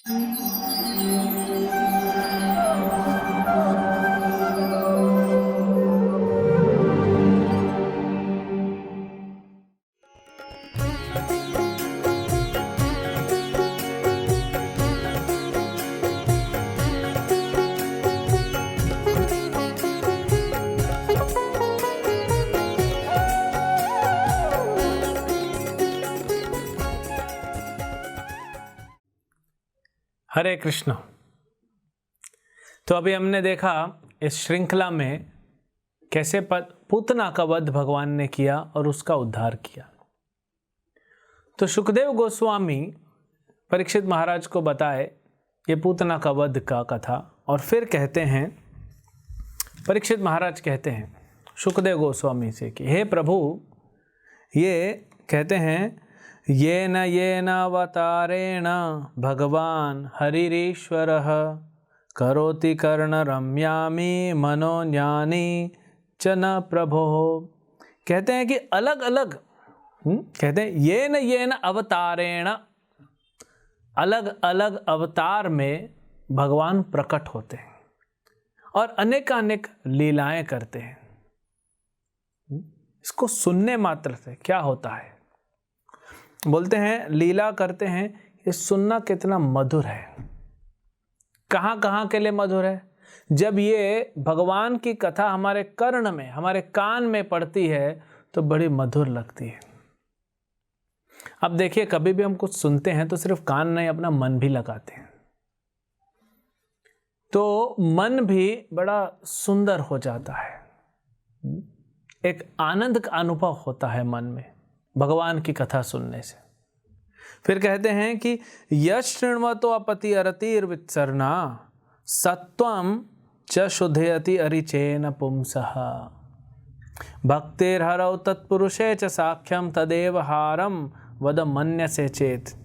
हरे कृष्ण। तो अभी हमने देखा इस श्रृंखला में कैसे पूतना का वध भगवान ने किया और उसका उद्धार किया। तो शुकदेव गोस्वामी परीक्षित महाराज को बताए ये पूतना का वध का कथा, और फिर कहते हैं, परीक्षित महाराज कहते हैं शुकदेव गोस्वामी से कि हे प्रभु, ये कहते हैं येन अवतारेण भगवान हरिरीश्वरः करोति कर्णरम्यामि मनोज्ञानी च न प्रभो। कहते हैं कि अलग अलग कहते हैं येन अवतारेण, अलग अलग अवतार में भगवान प्रकट होते हैं और अनेकानेक लीलाएं करते हैं। इसको सुनने मात्र से क्या होता है, बोलते हैं लीला करते हैं, ये सुनना कितना मधुर है। कहाँ कहाँ के लिए मधुर है? जब ये भगवान की कथा हमारे कर्ण में, हमारे कान में पड़ती है तो बड़ी मधुर लगती है। अब देखिए, कभी भी हम कुछ सुनते हैं तो सिर्फ कान नहीं, अपना मन भी लगाते हैं, तो मन भी बड़ा सुंदर हो जाता है। एक आनंद का अनुभव होता है मन में भगवान की कथा सुनने से। फिर कहते हैं कि यश शृण्वतो अपति अरतिर्वित्सर्णा सत्वं च शुद्धयति अरिचेन पुंसः भक्तिर्हरौ तत्पुरुषे च साख्यम तदेव हारम वद मन्यसे चेत।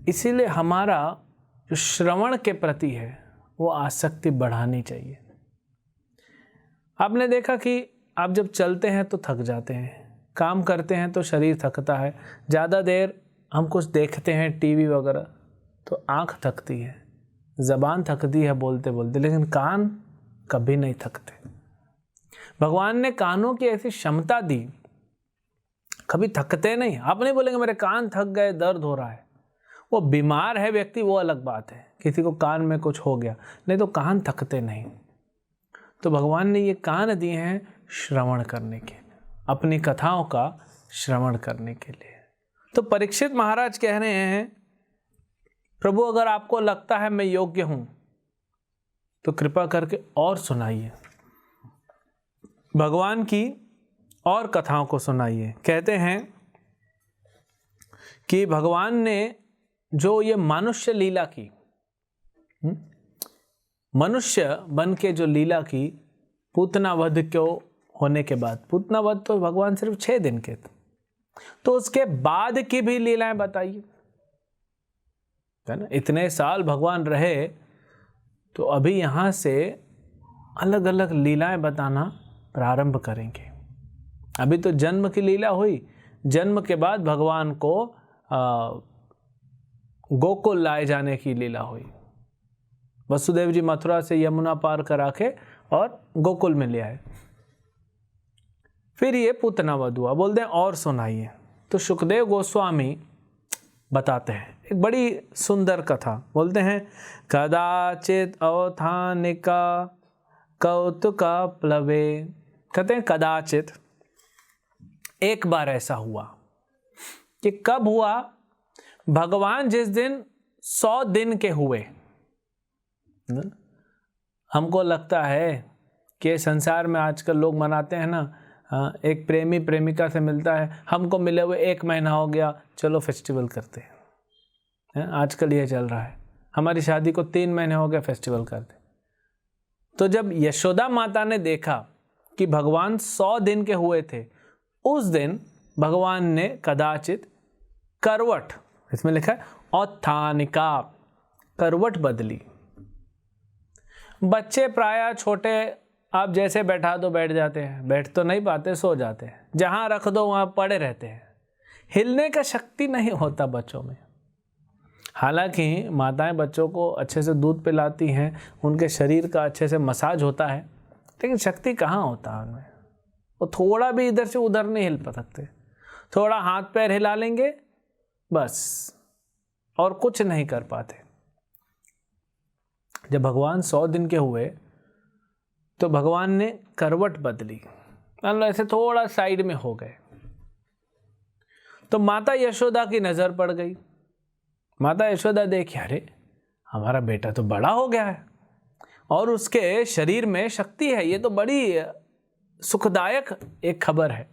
इसीलिए हमारा जो श्रवण के प्रति है वो आसक्ति बढ़ानी चाहिए। आपने देखा कि आप जब चलते हैं तो थक जाते हैं, काम करते हैं तो शरीर थकता है, ज़्यादा देर हम कुछ देखते हैं टीवी वगैरह तो आँख थकती है, ज़बान थकती है बोलते बोलते, लेकिन कान कभी नहीं थकते। भगवान ने कानों की ऐसी क्षमता दी, कभी थकते नहीं। आप नहीं बोलेंगे मेरे कान थक गए, दर्द हो रहा है। वो बीमार है व्यक्ति, वो अलग बात है, किसी को कान में कुछ हो गया, नहीं तो कान थकते नहीं। तो भगवान ने ये कान दिए हैं श्रवण करने के, अपनी कथाओं का श्रवण करने के लिए। तो परीक्षित महाराज कह रहे हैं, प्रभु अगर आपको लगता है मैं योग्य हूं तो कृपा करके और सुनाइए, भगवान की और कथाओं को सुनाइए। कहते हैं कि भगवान ने जो ये मनुष्य लीला की, मनुष्य बन के जो लीला की पूतना वध क्यों होने के बाद, पूतना वध तो भगवान सिर्फ 6 दिन के थे, तो उसके बाद की भी लीलाएं बताइए, है ना। इतने साल भगवान रहे तो अभी यहाँ से अलग अलग लीलाएं बताना प्रारंभ करेंगे। अभी तो जन्म की लीला हुई, जन्म के बाद भगवान को गोकुल लाए जाने की लीला हुई। वसुदेव जी मथुरा से यमुना पार करा के और गोकुल में ले आए। फिर ये पूतना वध हुआ, बोलते हैं और सुनाइए। तो शुकदेव गोस्वामी बताते हैं एक बड़ी सुंदर कथा, बोलते हैं कदाचित अवथानिका कौतुका प्लवे। कहते हैं कदाचित, एक बार ऐसा हुआ। कि कब हुआ? भगवान जिस दिन 100 दिन के हुए। हमको लगता है कि संसार में आजकल लोग मनाते हैं ना, एक प्रेमी प्रेमिका से मिलता है, हमको मिले हुए 1 महीना हो गया, चलो फेस्टिवल करते हैं। आजकल ये चल रहा है, हमारी शादी को 3 महीने हो गए, फेस्टिवल करते। तो जब यशोदा माता ने देखा कि भगवान 100 दिन के हुए थे, उस दिन भगवान ने कदाचित करवट, इसमें लिखा है औत्थानिका, करवट बदली। बच्चे प्रायः छोटे, आप जैसे बैठा दो बैठ जाते हैं, बैठ तो नहीं पाते, सो जाते हैं, जहां रख दो वहां पड़े रहते हैं, हिलने का शक्ति नहीं होता बच्चों में। हालांकि माताएं बच्चों को अच्छे से दूध पिलाती हैं, उनके शरीर का अच्छे से मसाज होता है, लेकिन शक्ति कहाँ होता है उनमें। वो थोड़ा भी इधर से उधर नहीं हिल सकते, थोड़ा हाथ पैर हिला लेंगे बस, और कुछ नहीं कर पाते। जब भगवान 100 दिन के हुए तो भगवान ने करवट बदली, मतलब ऐसे थोड़ा साइड में हो गए। तो माता यशोदा की नजर पड़ गई। माता यशोदा देखी, अरे हमारा बेटा तो बड़ा हो गया है और उसके शरीर में शक्ति है, ये तो बड़ी सुखदायक एक खबर है।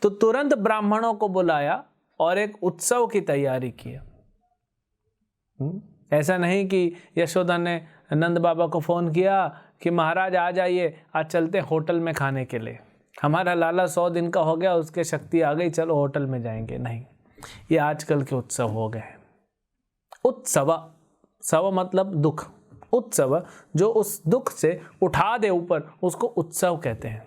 तो तुरंत ब्राह्मणों को बुलाया और एक उत्सव की तैयारी किया। ऐसा नहीं कि यशोदा ने नंद बाबा को फोन किया कि महाराज आ जाइए, आज चलते होटल में खाने के लिए, हमारा लाला 100 दिन का हो गया, उसके शक्ति आ गई, चलो होटल में जाएंगे। नहीं, ये आजकल के उत्सव हो गए। उत्सव, सव मतलब दुख, उत्सव जो उस दुख से उठा दे ऊपर, उसको उत्सव कहते हैं।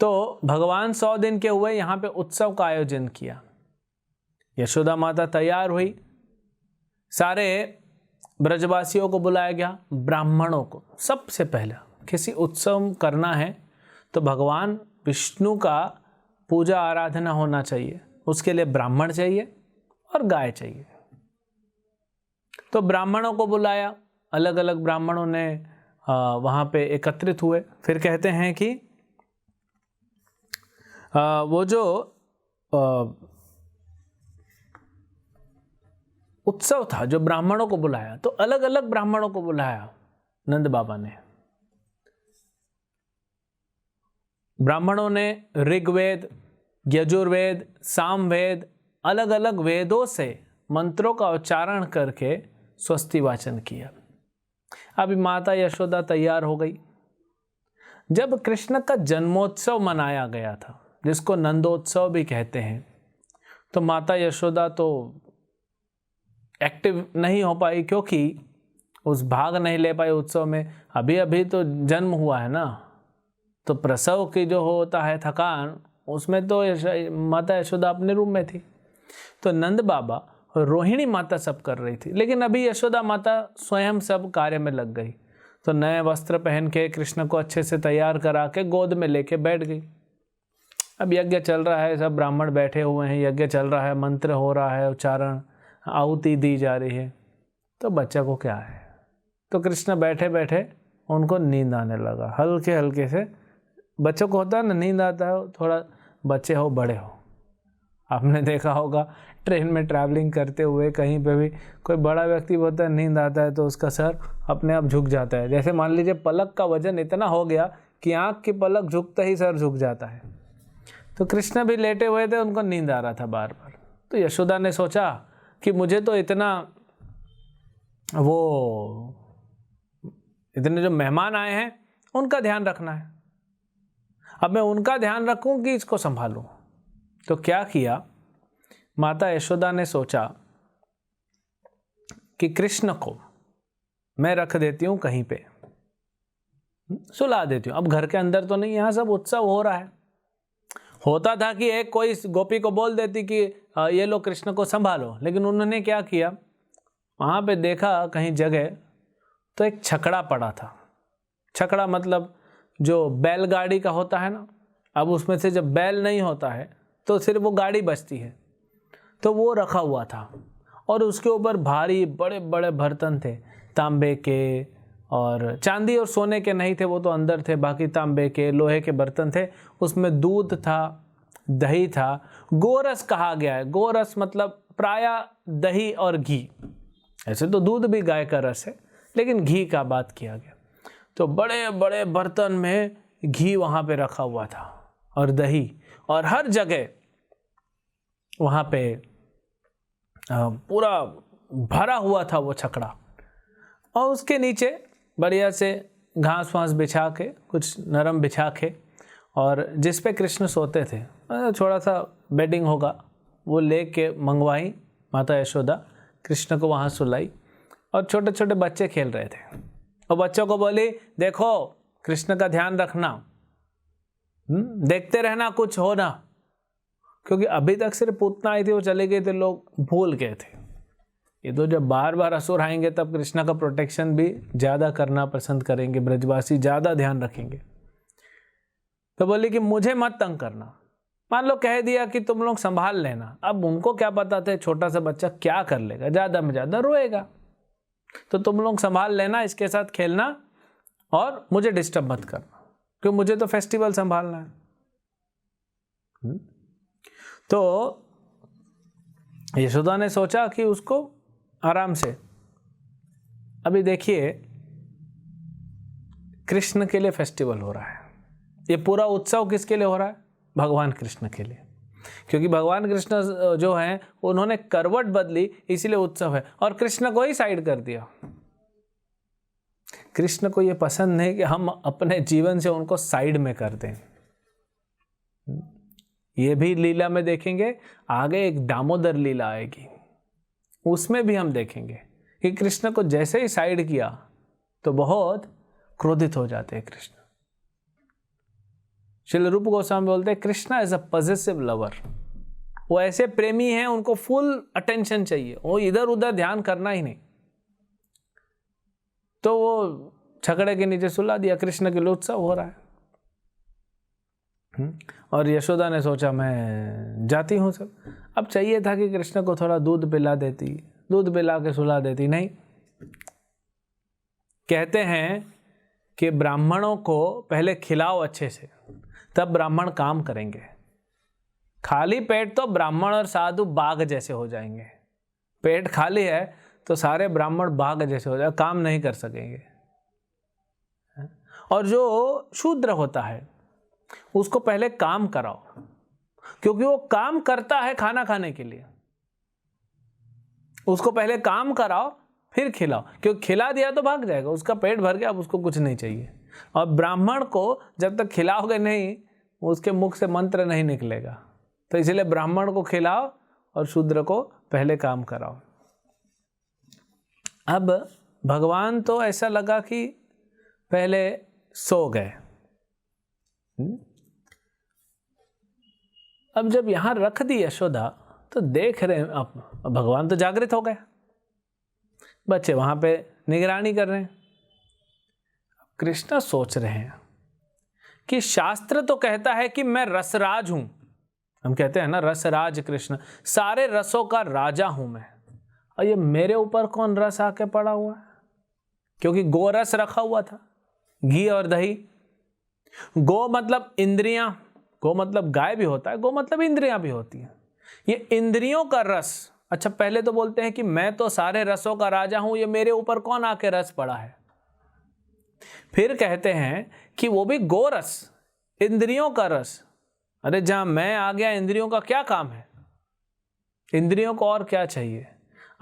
तो भगवान 100 दिन के हुए, यहां पे उत्सव का आयोजन किया। यशोदा माता तैयार हुई, सारे ब्रजवासियों को बुलाया गया, ब्राह्मणों को। सबसे पहला किसी उत्सव करना है तो भगवान विष्णु का पूजा आराधना होना चाहिए, उसके लिए ब्राह्मण चाहिए और गाय चाहिए। तो ब्राह्मणों को बुलाया, अलग अलग ब्राह्मणों ने वहाँ पे एकत्रित हुए। फिर कहते हैं कि वो जो उत्सव था, जो ब्राह्मणों को बुलाया, तो अलग अलग ब्राह्मणों को बुलाया नंद बाबा ने। ब्राह्मणों ने ऋग्वेद, यजुर्वेद, सामवेद, अलग अलग वेदों से मंत्रों का उच्चारण करके स्वस्ति वाचन किया। अभी माता यशोदा तैयार हो गई। जब कृष्ण का जन्मोत्सव मनाया गया था, जिसको नंदोत्सव भी कहते हैं, तो माता यशोदा तो एक्टिव नहीं हो पाई, क्योंकि उस भाग नहीं ले पाई उत्सव में। अभी अभी तो जन्म हुआ है ना, तो प्रसव की जो होता है थकान, उसमें तो माता यशोदा अपने रूम में थी। तो नंद बाबा और रोहिणी माता सब कर रही थी, लेकिन अभी यशोदा माता स्वयं सब कार्य में लग गई। तो नए वस्त्र पहन के कृष्ण को अच्छे से तैयार करा के गोद में लेके बैठ गई। अब यज्ञ चल रहा है, सब ब्राह्मण बैठे हुए हैं, यज्ञ चल रहा है, मंत्र हो रहा है, उच्चारण, आहुति दी जा रही है। तो बच्चा को क्या है, तो कृष्ण बैठे बैठे उनको नींद आने लगा, हल्के हल्के से। बच्चों को होता है ना, नींद आता है, थोड़ा बच्चे हो बड़े हो, आपने देखा होगा ट्रेन में ट्रैवलिंग करते हुए कहीं पे भी कोई बड़ा व्यक्ति होता है, नींद आता है तो उसका सर अपने आप झुक जाता है। जैसे मान लीजिए पलक का वजन इतना हो गया कि आँख की पलक झुकते ही सर झुक जाता है। तो कृष्ण भी लेटे हुए थे, उनको नींद आ रहा था बार बार। तो यशोदा ने सोचा कि मुझे तो इतने जो मेहमान आए हैं उनका ध्यान रखना है, अब मैं उनका ध्यान रखूं कि इसको संभालूं। तो क्या किया, माता यशोदा ने सोचा कि कृष्ण को मैं रख देती हूं कहीं पे, सुला देती हूं। अब घर के अंदर तो नहीं, यहां सब उत्सव हो रहा है। होता था कि एक कोई गोपी को बोल देती कि ये लो कृष्ण को संभालो, लेकिन उन्होंने क्या किया, वहां पे देखा कहीं जगह तो एक छकड़ा पड़ा था। छकड़ा मतलब जो बैलगाड़ी का होता है ना, अब उसमें से जब बैल नहीं होता है तो सिर्फ वो गाड़ी बचती है, तो वो रखा हुआ था। और उसके ऊपर भारी बड़े बड़े बर्तन थे, तांबे के, और चांदी और सोने के नहीं थे, वो तो अंदर थे, बाकी तांबे के, लोहे के बर्तन थे। उसमें दूध था, दही था, गोरस कहा गया है। गोरस मतलब प्रायः दही और घी, ऐसे तो दूध भी गाय का रस है, लेकिन घी का बात किया गया। तो बड़े बड़े बर्तन में घी वहाँ पे रखा हुआ था और दही, और हर जगह वहाँ पे पूरा भरा हुआ था वो छकड़ा। और उसके नीचे बढ़िया से घास वास बिछा के, कुछ नरम बिछा के, और जिस पे कृष्ण सोते थे, थोड़ा सा बेडिंग होगा, वो लेके मंगवाई माता यशोदा, कृष्ण को वहाँ सुलाई। और छोटे छोटे बच्चे खेल रहे थे, और बच्चों को बोली देखो कृष्ण का ध्यान रखना, देखते रहना कुछ हो ना। क्योंकि अभी तक सिर्फ पूतना आई थी, वो चले गए थे, लोग भूल गए थे। ये तो जब बार बार असुर आएंगे तब कृष्णा का प्रोटेक्शन भी ज़्यादा करना पसंद करेंगे, ब्रजवासी ज़्यादा ध्यान रखेंगे। तो बोले कि मुझे मत तंग करना। मान लो कह दिया कि तुम लोग संभाल लेना, अब उनको क्या पता था छोटा सा बच्चा क्या कर लेगा, ज़्यादा में ज़्यादा रोएगा, तो तुम लोग संभाल लेना, इसके साथ खेलना और मुझे डिस्टर्ब मत करना, क्योंकि मुझे तो फेस्टिवल संभालना है। तो यशोदा ने सोचा कि उसको आराम से, अभी देखिए कृष्ण के लिए फेस्टिवल हो रहा है, ये पूरा उत्सव किसके लिए हो रहा है? भगवान कृष्ण के लिए, क्योंकि भगवान कृष्ण जो हैं उन्होंने करवट बदली, इसीलिए उत्सव है, और कृष्ण को ही साइड कर दिया। कृष्ण को ये पसंद नहीं कि हम अपने जीवन से उनको साइड में कर दें। ये भी लीला में देखेंगे, आगे एक दामोदर लीला आएगी, उसमें भी हम देखेंगे कि कृष्ण को जैसे ही साइड किया तो बहुत क्रोधित हो जाते हैं कृष्ण। श्रील रूप गोस्वामी बोलते हैं Krishna is a possessive lover, वो ऐसे प्रेमी हैं, उनको फुल अटेंशन चाहिए, वो इधर उधर ध्यान करना ही नहीं। तो वो छकड़े के नीचे सुला दिया, कृष्ण के लिए उत्सव हो रहा है। और यशोदा ने सोचा मैं जाती हूँ सब। अब चाहिए था कि कृष्ण को थोड़ा दूध पिला देती, दूध पिला के सुला देती, नहीं। कहते हैं कि ब्राह्मणों को पहले खिलाओ अच्छे से, तब ब्राह्मण काम करेंगे। खाली पेट तो ब्राह्मण और साधु बाघ जैसे हो जाएंगे, पेट खाली है तो सारे ब्राह्मण बाघ जैसे हो जाए, काम नहीं कर सकेंगे। और जो शूद्र होता है उसको पहले काम कराओ, क्योंकि वो काम करता है खाना खाने के लिए, उसको पहले काम कराओ फिर खिलाओ, क्योंकि खिला दिया तो भाग जाएगा, उसका पेट भर गया, अब उसको कुछ नहीं चाहिए। और ब्राह्मण को जब तक खिलाओगे नहीं, उसके मुख से मंत्र नहीं निकलेगा, तो इसलिए ब्राह्मण को खिलाओ और शूद्र को पहले काम कराओ। अब भगवान तो ऐसा लगा कि पहले सो गए। अब जब यहां रख दी यशोदा तो देख रहे हैं, अब भगवान तो जागृत हो गए, बच्चे वहां पे निगरानी कर रहे हैं। कृष्ण सोच रहे हैं कि शास्त्र तो कहता है कि मैं रसराज हूं, हम कहते हैं ना रसराज कृष्ण, सारे रसों का राजा हूं मैं, और ये मेरे ऊपर कौन रस आके पड़ा हुआ है? क्योंकि गोरस रखा हुआ था, घी और दही। गो मतलब इंद्रियां, गो मतलब गाय भी होता है, गो मतलब इंद्रियां भी होती हैं। ये इंद्रियों का रस, अच्छा पहले तो बोलते हैं कि मैं तो सारे रसों का राजा हूं, ये मेरे ऊपर कौन आके रस पड़ा है? फिर कहते हैं कि वो भी गोरस, इंद्रियों का रस। अरे जहां मैं आ गया, इंद्रियों का क्या काम है? इंद्रियों को और क्या चाहिए?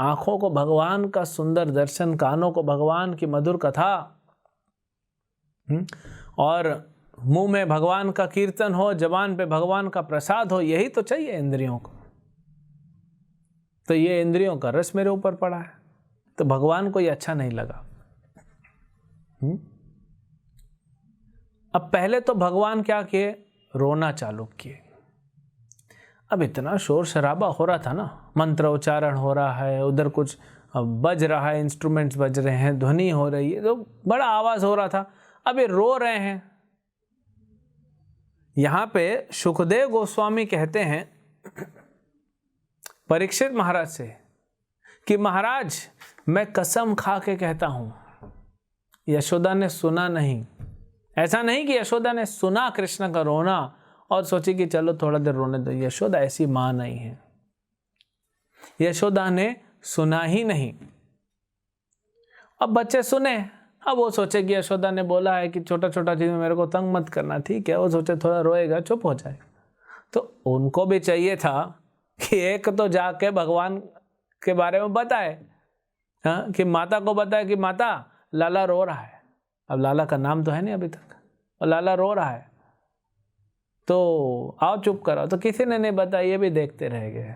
आंखों को भगवान का सुंदर दर्शन, कानों को भगवान की मधुर कथा, और मुंह में भगवान का कीर्तन हो, जबान पे भगवान का प्रसाद हो, यही तो चाहिए इंद्रियों को। तो ये इंद्रियों का रस मेरे ऊपर पड़ा है, तो भगवान को ये अच्छा नहीं लगा। अब पहले तो भगवान क्या किए? रोना चालू किए। अब इतना शोर शराबा हो रहा था ना, मंत्र उच्चारण हो रहा है, उधर कुछ बज रहा है, इंस्ट्रूमेंट्स बज रहे हैं, ध्वनि हो रही है, तो बड़ा आवाज हो रहा था। अब ये रो रहे हैं। यहां पे सुखदेव गोस्वामी कहते हैं परीक्षित महाराज से कि महाराज मैं कसम खा के कहता हूं, यशोदा ने सुना नहीं। ऐसा नहीं कि यशोदा ने सुना कृष्ण का रोना और सोची कि चलो थोड़ा देर रोने दो, यशोदा ऐसी मां नहीं है। यशोदा ने सुना ही नहीं। अब बच्चे सुने, अब वो सोचे कि यशोदा ने बोला है कि छोटा छोटा चीज में मेरे को तंग मत करना, ठीक है, वो सोचे थोड़ा रोएगा, चुप हो जाए। तो उनको भी चाहिए था कि एक तो जाके भगवान के बारे में बताए, हाँ, कि माता को बताए कि माता लाला रो रहा है। अब लाला का नाम तो है नहीं अभी तक, और लाला रो रहा है, तो आओ चुप कराओ। तो किसी ने नहीं बताया, ये भी देखते रह गए।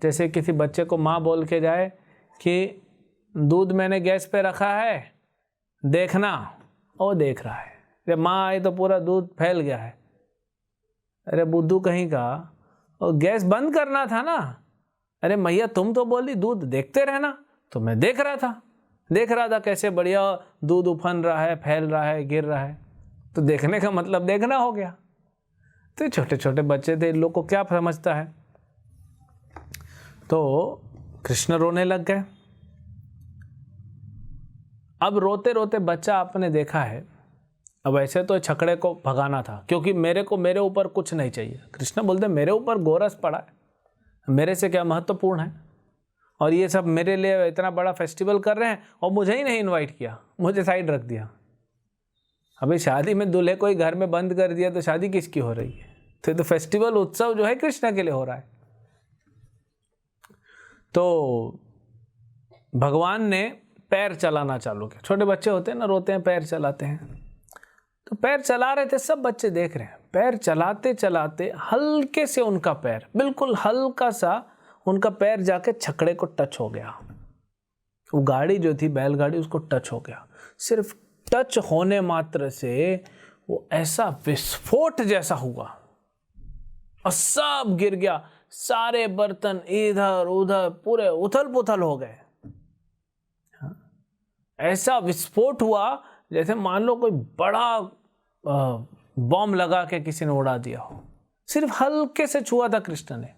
जैसे किसी बच्चे को माँ बोल के जाए कि दूध मैंने गैस पे रखा है, देखना, वो देख रहा है। जब माँ आई तो पूरा दूध फैल गया है, अरे बुद्धू कहीं का, और गैस बंद करना था ना। अरे मैया तुम तो बोली दूध देखते रहना, तो मैं देख रहा था कैसे बढ़िया दूध उफन रहा है, फैल रहा है, गिर रहा है। तो देखने का मतलब देखना हो गया। तो छोटे छोटे बच्चे थे, इन लोग को क्या समझता है। तो कृष्ण रोने लग गए। अब रोते रोते बच्चा आपने देखा है, अब ऐसे तो छकड़े को भगाना था, क्योंकि मेरे ऊपर कुछ नहीं चाहिए। कृष्ण बोलते मेरे ऊपर गोरस पड़ा है, मेरे से क्या महत्वपूर्ण है, और ये सब मेरे लिए इतना बड़ा फेस्टिवल कर रहे हैं और मुझे ही नहीं इनवाइट किया, मुझे साइड रख दिया। अभी शादी में दूल्हे को ही घर में बंद कर दिया तो शादी किसकी हो रही है। तो फेस्टिवल उत्सव जो है कृष्ण के लिए हो रहा है। तो भगवान ने पैर चलाना चालू किया। छोटे बच्चे होते हैं ना, रोते हैं, पैर चलाते हैं। तो पैर चला रहे थे, सब बच्चे देख रहे हैं। पैर चलाते चलाते हल्के से उनका पैर, बिल्कुल हल्का सा उनका पैर जाके छकड़े को टच हो गया। वो गाड़ी जो थी, बैलगाड़ी, उसको टच हो गया। सिर्फ टच होने मात्र से वो ऐसा विस्फोट जैसा हुआ और सब गिर गया। सारे बर्तन इधर उधर पूरे उथल पुथल हो गए। ऐसा विस्फोट हुआ जैसे मान लो कोई बड़ा बॉम्ब लगा के किसी ने उड़ा दिया हो। सिर्फ हल्के से छुआ था कृष्ण ने,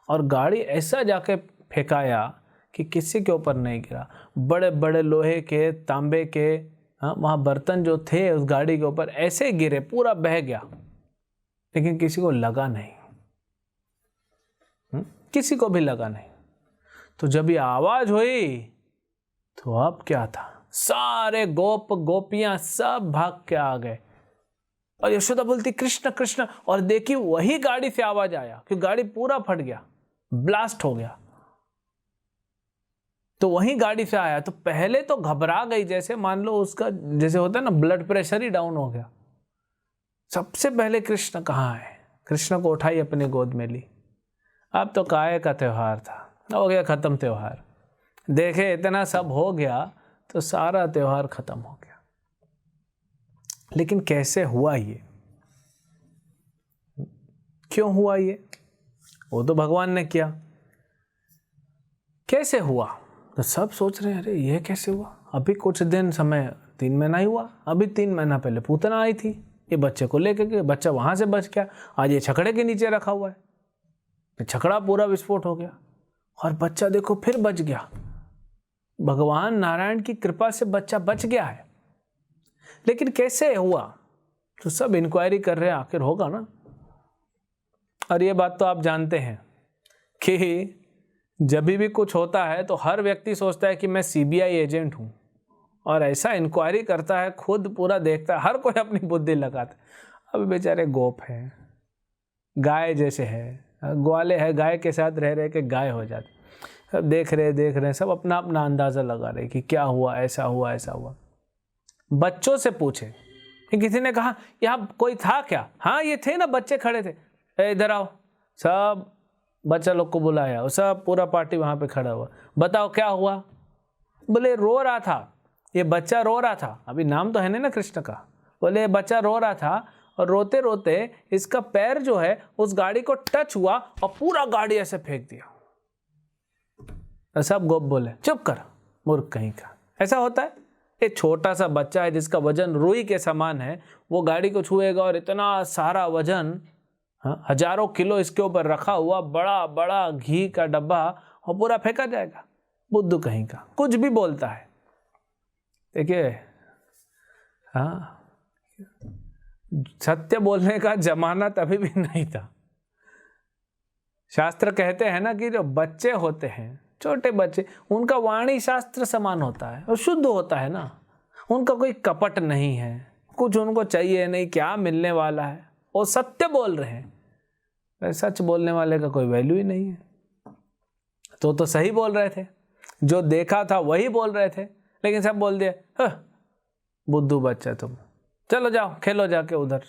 और गाड़ी ऐसा जाके फेंकाया कि किसी के ऊपर नहीं गिरा। बड़े बड़े लोहे के, तांबे के वहाँ बर्तन जो थे उस गाड़ी के ऊपर ऐसे गिरे, पूरा बह गया, लेकिन किसी को लगा नहीं। किसी को भी लगा नहीं। तो जब ये आवाज हुई तो अब क्या था, सारे गोप गोपियां सब भाग के आ गए, और यशोदा बोलती कृष्ण कृष्ण, और देखी वही गाड़ी से आवाज आया कि गाड़ी पूरा फट गया, ब्लास्ट हो गया। तो वही गाड़ी से आया। तो पहले तो घबरा गई, जैसे मान लो उसका जैसे होता है ना, ब्लड प्रेशर ही डाउन हो गया। सबसे पहले कृष्ण कहाँ है, कृष्ण को उठाई अपनी गोद में ली। अब तो काय का त्योहार था, हो गया खत्म त्योहार। देखे इतना सब हो गया तो सारा त्योहार खत्म हो गया। लेकिन कैसे हुआ ये, क्यों हुआ ये, वो तो भगवान ने किया। कैसे हुआ, तो सब सोच रहे हैं अरे ये कैसे हुआ। अभी कुछ दिन समय, 3 महीना ही हुआ, अभी 3 महीना पहले पूतना आई थी, ये बच्चे को लेकर के, बच्चा वहां से बच गया, आज ये छकड़े के नीचे रखा हुआ है, छकड़ा पूरा विस्फोट हो गया, और बच्चा देखो फिर बच गया। भगवान नारायण की कृपा से बच्चा बच गया है। लेकिन कैसे हुआ, तो सब इंक्वायरी कर रहे हैं, आखिर होगा ना। और ये बात तो आप जानते हैं कि जब भी कुछ होता है तो हर व्यक्ति सोचता है कि मैं सीबीआई एजेंट हूं, और ऐसा इंक्वायरी करता है, खुद पूरा देखता है, हर कोई अपनी बुद्धि लगाता है। अभी बेचारे गोप हैं, गाय जैसे है, ग्वाले है, गाय के साथ रह रहे के गाय हो जाते। सब देख रहे सब अपना अपना अंदाजा लगा रहे कि क्या हुआ, ऐसा हुआ ऐसा हुआ। बच्चों से पूछे, किसी ने कहा यहाँ कोई था क्या, हाँ ये थे ना, बच्चे खड़े थे, इधर आओ। सब बच्चा लोग को बुलाया, और सब पूरा पार्टी वहां पे खड़ा हुआ, बताओ क्या हुआ। बोले रो रहा था, ये बच्चा रो रहा था, अभी नाम तो है नहीं ना कृष्ण का। बोले बच्चा रो रहा था, और रोते रोते इसका पैर जो है उस गाड़ी को टच हुआ, और पूरा गाड़ी ऐसे फेंक दिया। सब गोप बोले चुप कर मूर्ख कहीं का, ऐसा होता है। एक छोटा सा बच्चा है जिसका वजन रुई के समान है, वो गाड़ी को छुएगा, और इतना सारा वजन, हजारों किलो इसके ऊपर रखा हुआ बड़ा बड़ा घी का डब्बा, और पूरा फेंका जाएगा। बुद्धू कहीं का, कुछ भी बोलता है। देखिए, सत्य बोलने का जमाना तभी भी नहीं था। शास्त्र कहते हैं ना कि जो बच्चे होते हैं, छोटे बच्चे, उनका वाणी शास्त्र समान होता है और शुद्ध होता है ना। उनका कोई कपट नहीं है, कुछ उनको चाहिए नहीं, क्या मिलने वाला है, वो सत्य बोल रहे हैं। सच बोलने वाले का कोई वैल्यू ही नहीं है। तो सही बोल रहे थे, जो देखा था वही बोल रहे थे, लेकिन सब बोल दिया बुद्धू बच्चा तुम, चलो जाओ खेलो जाके उधर,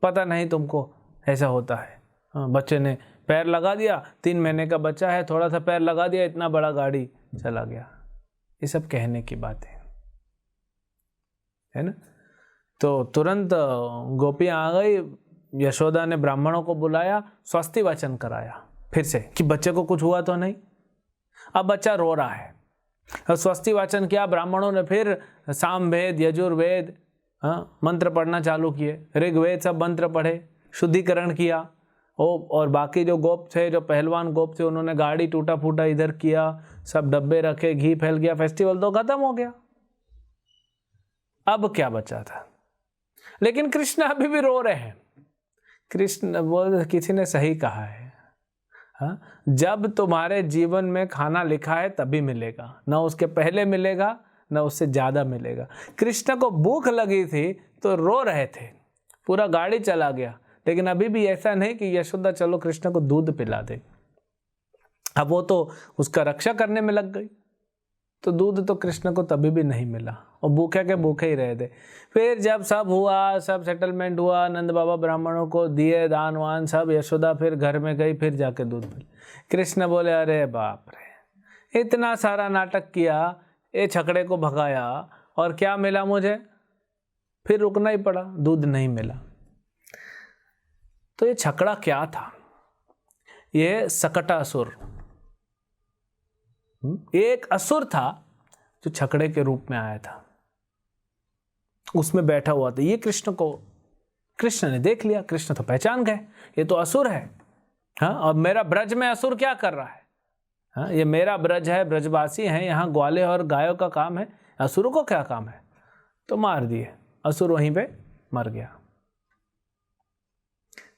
पता नहीं तुमको ऐसा होता है। बच्चे ने पैर लगा दिया, 3 महीने का बच्चा है, थोड़ा सा पैर लगा दिया, इतना बड़ा गाड़ी चला गया। ये सब कहने की बात है ना। तो तुरंत गोपियां आ गई, यशोदा ने ब्राह्मणों को बुलाया, स्वस्ति वचन कराया फिर से कि बच्चे को कुछ हुआ तो नहीं। अब बच्चा रो रहा है, स्वस्ति वाचन किया। ब्राह्मणों ने फिर सामवेद, यजुर्वेद मंत्र पढ़ना चालू किए, ऋग्वेद सब मंत्र पढ़े, शुद्धिकरण किया। और बाकी जो गोप थे, जो पहलवान गोप थे, उन्होंने गाड़ी टूटा फूटा इधर किया, सब डब्बे रखे, घी फैल गया, फेस्टिवल तो खत्म हो गया। अब क्या बचा था? लेकिन कृष्ण अभी भी रो रहे हैं। कृष्ण वो किसी ने सही कहा है, हाँ, जब तुम्हारे जीवन में खाना लिखा है तभी मिलेगा, ना उसके पहले मिलेगा ना उससे ज्यादा मिलेगा। कृष्ण को भूख लगी थी तो रो रहे थे, पूरा गाड़ी चला गया, लेकिन अभी भी ऐसा नहीं कि यशोदा चलो कृष्ण को दूध पिला दे। अब वो तो उसका रक्षा करने में लग गई, तो दूध तो कृष्ण को तभी भी नहीं मिला और भूखे के भूखे ही रहे थे। फिर जब सब हुआ, सब सेटलमेंट हुआ, नंद बाबा ब्राह्मणों को दिए दान वान सब, यशोदा फिर घर में गई, फिर जाके दूध पिला। कृष्ण बोले अरे बाप रे, इतना सारा नाटक किया, ये छकड़े को भगाया और क्या मिला मुझे? फिर रुकना ही पड़ा, दूध नहीं मिला। तो ये छकड़ा क्या था? ये सकटासुर, एक असुर था जो छकड़े के रूप में आया था, उसमें बैठा हुआ था। ये कृष्ण को, कृष्ण ने देख लिया, कृष्ण तो पहचान गए ये तो असुर है। हाँ, और मेरा ब्रज में असुर क्या कर रहा है? हाँ, ये मेरा ब्रज है, ब्रजवासी हैं, यहाँ ग्वाले और गायों का काम है, असुरों को क्या काम है? तो मार दिए, असुर वहीं पे मर गया।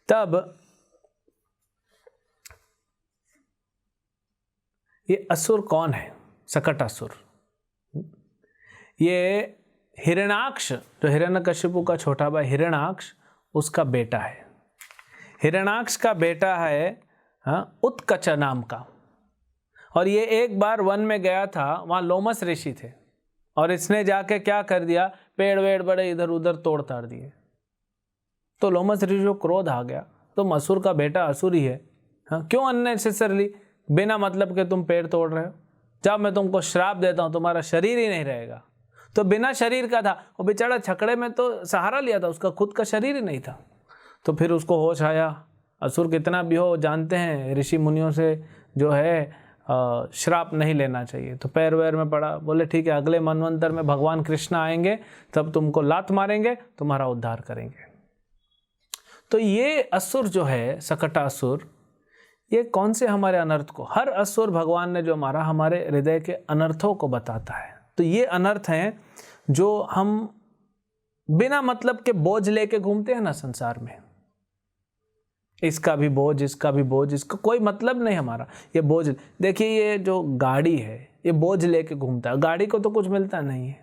तब ये असुर कौन है? सकटासुर। ये हिरण्याक्ष, जो हिरण्यकशिपु का छोटा भाई हिरण्याक्ष, उसका बेटा है। हिरण्याक्ष का बेटा है उत्कच नाम का। और ये एक बार वन में गया था, वहाँ लोमस ऋषि थे, और इसने जाके क्या कर दिया, पेड़ वेड़ बड़े इधर उधर तोड़ ताड़ दिए। तो लोमस ऋषि को क्रोध आ गया, तुम असुर का बेटा असुर ही है, हाँ, क्यों अननेसेसरली बिना मतलब के तुम पेड़ तोड़ रहे हो? जब मैं तुमको श्राप देता हूं, तुम्हारा शरीर ही नहीं रहेगा। तो बिना शरीर का था वो बेचारा, छकड़े में तो सहारा लिया था, उसका खुद का शरीर ही नहीं था। तो फिर उसको होश आया। असुर कितना भी हो, जानते हैं ऋषि मुनियों से जो है श्राप नहीं लेना चाहिए। तो पैर वैर में पड़ा, बोले ठीक है, अगले मनवंतर में भगवान कृष्ण आएंगे, तब तुमको लात मारेंगे, तुम्हारा उद्धार करेंगे। तो ये असुर जो है, सकटासुर, ये कौन से हमारे अनर्थ को, हर असुर भगवान ने जो मारा हमारे हृदय के अनर्थों को बताता है। तो ये अनर्थ हैं जो हम बिना मतलब के बोझ लेके घूमते हैं ना संसार में, इसका भी बोझ, इसका भी बोझ, इसका कोई मतलब नहीं हमारा, ये बोझ। देखिए ये जो गाड़ी है, ये बोझ लेके घूमता है, गाड़ी को तो कुछ मिलता नहीं है,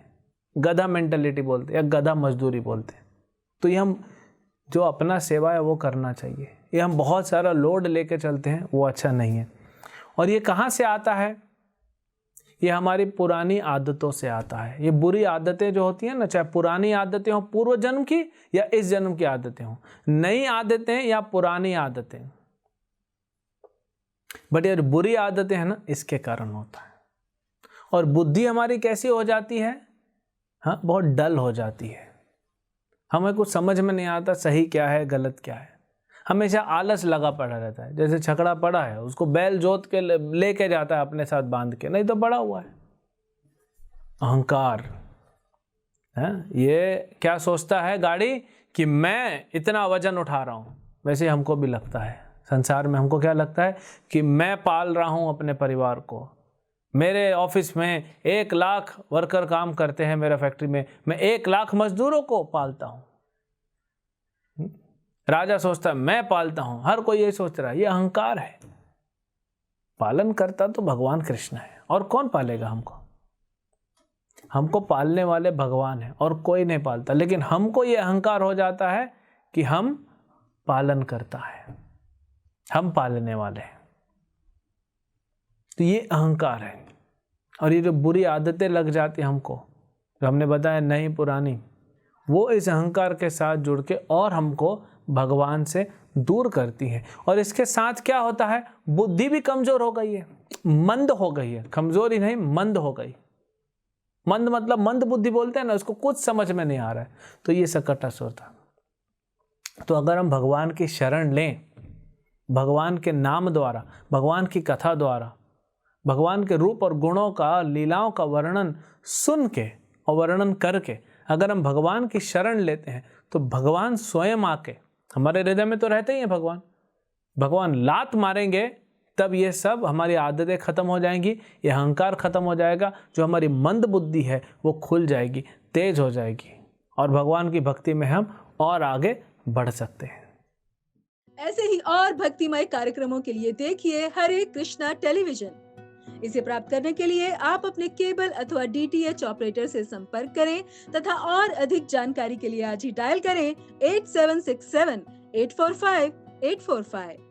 गधा मेंटेलिटी बोलते हैं या गधा मजदूरी बोलते हैं। तो ये हम जो अपना सेवा है वो करना चाहिए। ये हम बहुत सारा लोड लेके चलते हैं, वो अच्छा नहीं है। और ये कहाँ से आता है? ये हमारी पुरानी आदतों से आता है। ये बुरी आदतें जो होती हैं ना, चाहे पुरानी आदतें हो पूर्व जन्म की या इस जन्म की आदतें हो, नई आदतें या पुरानी आदतें, बट ये बुरी आदतें हैं ना, इसके कारण होता है। और बुद्धि हमारी कैसी हो जाती है? हाँ, बहुत डल हो जाती है। हमें कुछ समझ में नहीं आता सही क्या है गलत क्या है, हमेशा आलस लगा पड़ा रहता है। जैसे छकड़ा पड़ा है, उसको बैल जोत के लेके जाता है अपने साथ बांध के, नहीं तो पड़ा हुआ है। अहंकार है, ये क्या सोचता है गाड़ी कि मैं इतना वजन उठा रहा हूँ। वैसे हमको भी लगता है, संसार में हमको क्या लगता है कि मैं पाल रहा हूँ अपने परिवार को। मेरे ऑफिस में 1 लाख वर्कर काम करते हैं, मेरा फैक्ट्री में मैं 1 लाख मजदूरों को पालता हूँ। राजा सोचता है मैं पालता हूं, हर कोई ये सोच रहा है। ये अहंकार है। पालन करता तो भगवान कृष्ण है, और कौन पालेगा हमको? हमको पालने वाले भगवान है और कोई नहीं पालता। लेकिन हमको ये अहंकार हो जाता है कि हम पालन करता है, हम पालने वाले हैं। तो ये अहंकार है। और ये जो बुरी आदतें लग जाती हमको, जो हमने बताया नई पुरानी, वो इस अहंकार के साथ जुड़ के और हमको भगवान से दूर करती है। और इसके साथ क्या होता है, बुद्धि भी कमजोर हो गई है, मंद हो गई है। कमजोर ही नहीं, मंद हो गई। मंद मतलब मंद बुद्धि बोलते हैं ना, उसको कुछ समझ में नहीं आ रहा है। तो ये सकटासुर था। तो अगर हम भगवान की शरण लें, भगवान के नाम द्वारा, भगवान की कथा द्वारा, भगवान के रूप और गुणों का, लीलाओं का वर्णन सुन के और वर्णन करके अगर हम भगवान की शरण लेते हैं तो भगवान स्वयं आके, हमारे हृदय में तो रहते ही हैं भगवान, भगवान लात मारेंगे तब ये सब हमारी आदतें खत्म हो जाएंगी, ये अहंकार खत्म हो जाएगा, जो हमारी मंद बुद्धि है वो खुल जाएगी, तेज हो जाएगी और भगवान की भक्ति में हम और आगे बढ़ सकते हैं। ऐसे ही और भक्तिमय कार्यक्रमों के लिए देखिए हरे कृष्णा टेलीविजन। इसे प्राप्त करने के लिए आप अपने केबल अथवा DTH ऑपरेटर से संपर्क करें तथा और अधिक जानकारी के लिए आज ही डायल करें 8767 845 845।